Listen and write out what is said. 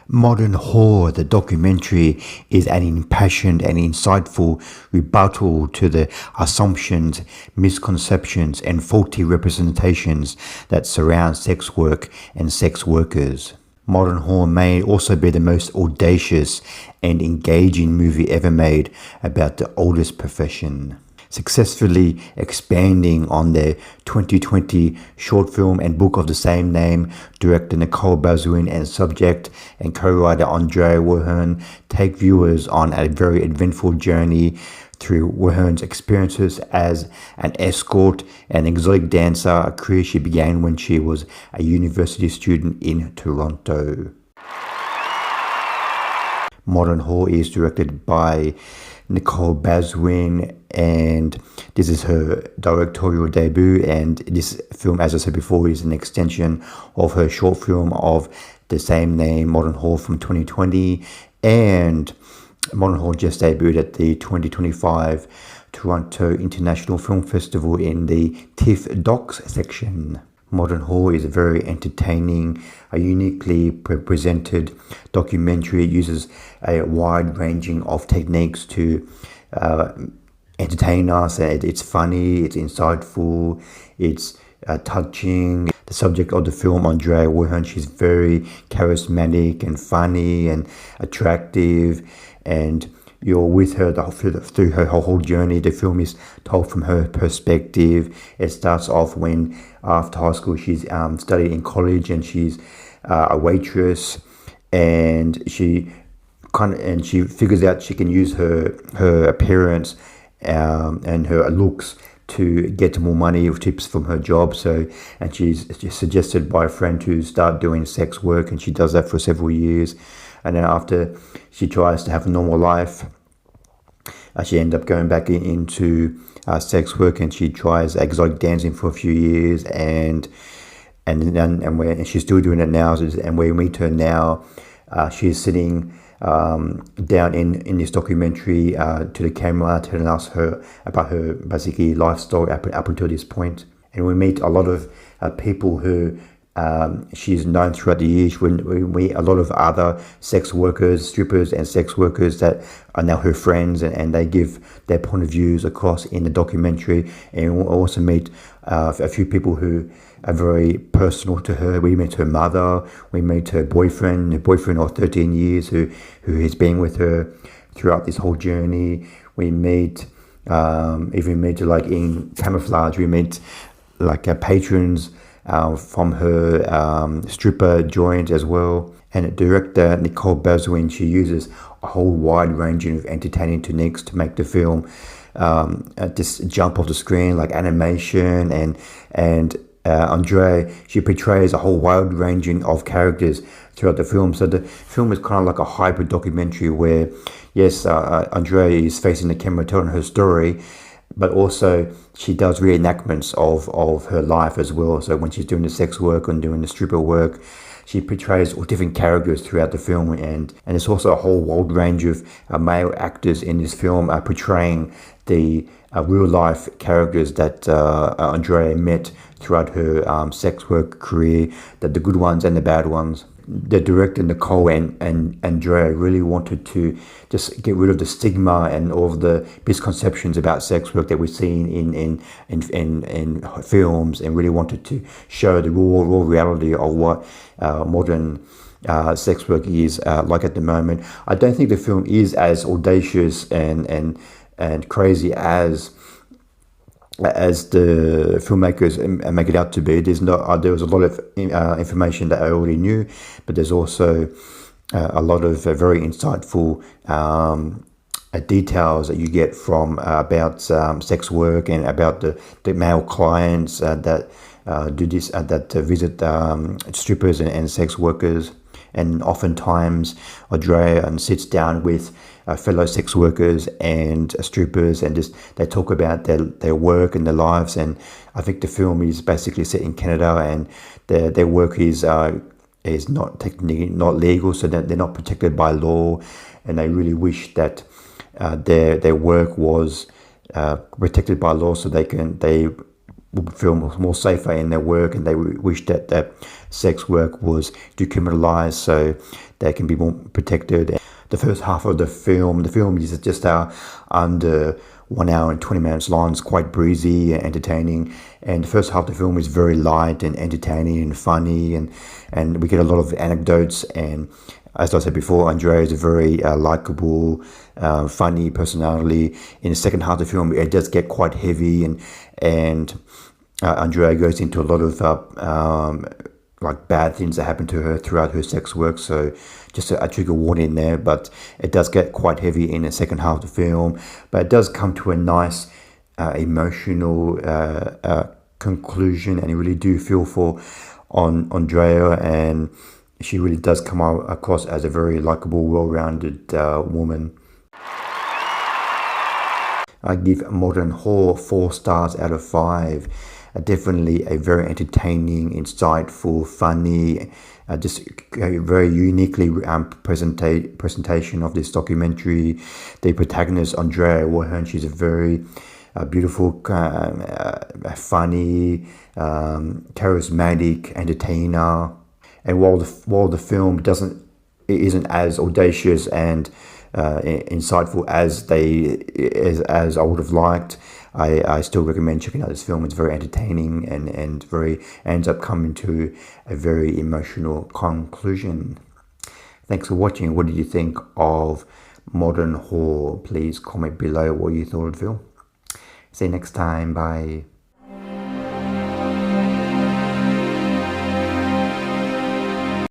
Modern Whore, the documentary, is an impassioned and insightful rebuttal to the assumptions, misconceptions, and faulty representations that surround sex work and sex workers. Modern Whore may also be the most audacious and engaging movie ever made about the oldest profession, successfully expanding on their 2020 short film and book of the same name. Director Nicole Bazuin and subject and co-writer Andrea Werhun take viewers on a very eventful journey through Werhun's experiences as an escort and exotic dancer, a career she began when she was a university student in Toronto. Modern Whore is directed by Nicole Bazuin, and this is her directorial debut, and this film, as I said before, is an extension of her short film of the same name, Modern Whore, from 2020, and Modern Whore just debuted at the 2025 Toronto International Film Festival in the TIFF Docs section. Modern Whore is a very entertaining, a uniquely presented documentary. It uses a wide ranging of techniques to entertain us. It's funny, it's insightful, it's touching. The subject of the film, Andrea Werhun, she's very charismatic and funny and attractive, and you're with her through her whole journey. The film is told from her perspective. It starts off when, after high school, she's studying in college, and she's a waitress, and she figures out she can use her appearance and her looks to get more money or tips from her job. And she's suggested by a friend to start doing sex work, and she does that for several years. And then after she tries to have a normal life, she ends up going back into sex work, and she tries exotic dancing for a few years, and she's still doing it now. And we meet her now. She's sitting down in this documentary to the camera, telling us about her basically life story up until this point. And we meet a lot of people who she's known throughout the years. We meet a lot of other sex workers, strippers and sex workers that are now her friends, and they give their point of views across in the documentary. And we'll also meet a few people who are very personal to her. We meet her mother, we meet her boyfriend of 13 years who has been with her throughout this whole journey. We meet, like in camouflage, we meet like patrons from her stripper joint as well. And director Nicole Bazuin, she uses a whole wide range of entertaining techniques to make the film just jump off the screen, like animation and Andrea, she portrays a whole wide ranging of characters throughout the film. So the film is kind of like a hybrid documentary where, yes, Andrea is facing the camera telling her story, but also she does reenactments of her life as well. So when she's doing the sex work and doing the stripper work, she portrays all different characters throughout the film, and there's also a whole wide range of male actors in this film portraying the real life characters that Andrea met throughout her sex work career, the good ones and the bad ones. The director Nicole and Andrea really wanted to just get rid of the stigma and all of the misconceptions about sex work that we've seen in films, and really wanted to show the raw reality of what modern sex work is like at the moment. I don't think the film is as audacious and crazy as the filmmakers make it out to be. There was a lot of information that I already knew, but there's also a lot of very insightful details that you get from about sex work and about the male clients that do this, that visit strippers and sex workers. And oftentimes Andrea sits down with fellow sex workers and strippers, and just they talk about their work and their lives. And I think the film is basically set in Canada, and their work is not technically not legal, so that they're not protected by law, and they really wish that their work was protected by law, so they would feel more safer in their work, and they wish that sex work was decriminalized so they can be more protected. The first half of the film is just under 1 hour and 20 minutes long. It's quite breezy and entertaining, and the first half of the film is very light and entertaining and funny, and we get a lot of anecdotes. And as I said before, Andrea is a very likable, funny personality. In the second half of the film, it does get quite heavy, and Andrea goes into a lot of like bad things that happen to her throughout her sex work. So just a trigger warning there, but it does get quite heavy in the second half of the film. But it does come to a nice emotional conclusion, and you really do feel for Andrea, and she really does come across as a very likable, well-rounded woman. I give Modern Whore 4 stars out of 5. Definitely a very entertaining, insightful, funny, just a very uniquely presentation of this documentary. The protagonist, Andrea Werhun, she's a very beautiful, funny, charismatic entertainer. And while the film isn't as audacious and insightful as I would have liked, I still recommend checking out this film. It's very entertaining and ends up coming to a very emotional conclusion. Thanks for watching. What did you think of Modern Whore? Please comment below what you thought of the film. See you next time. Bye.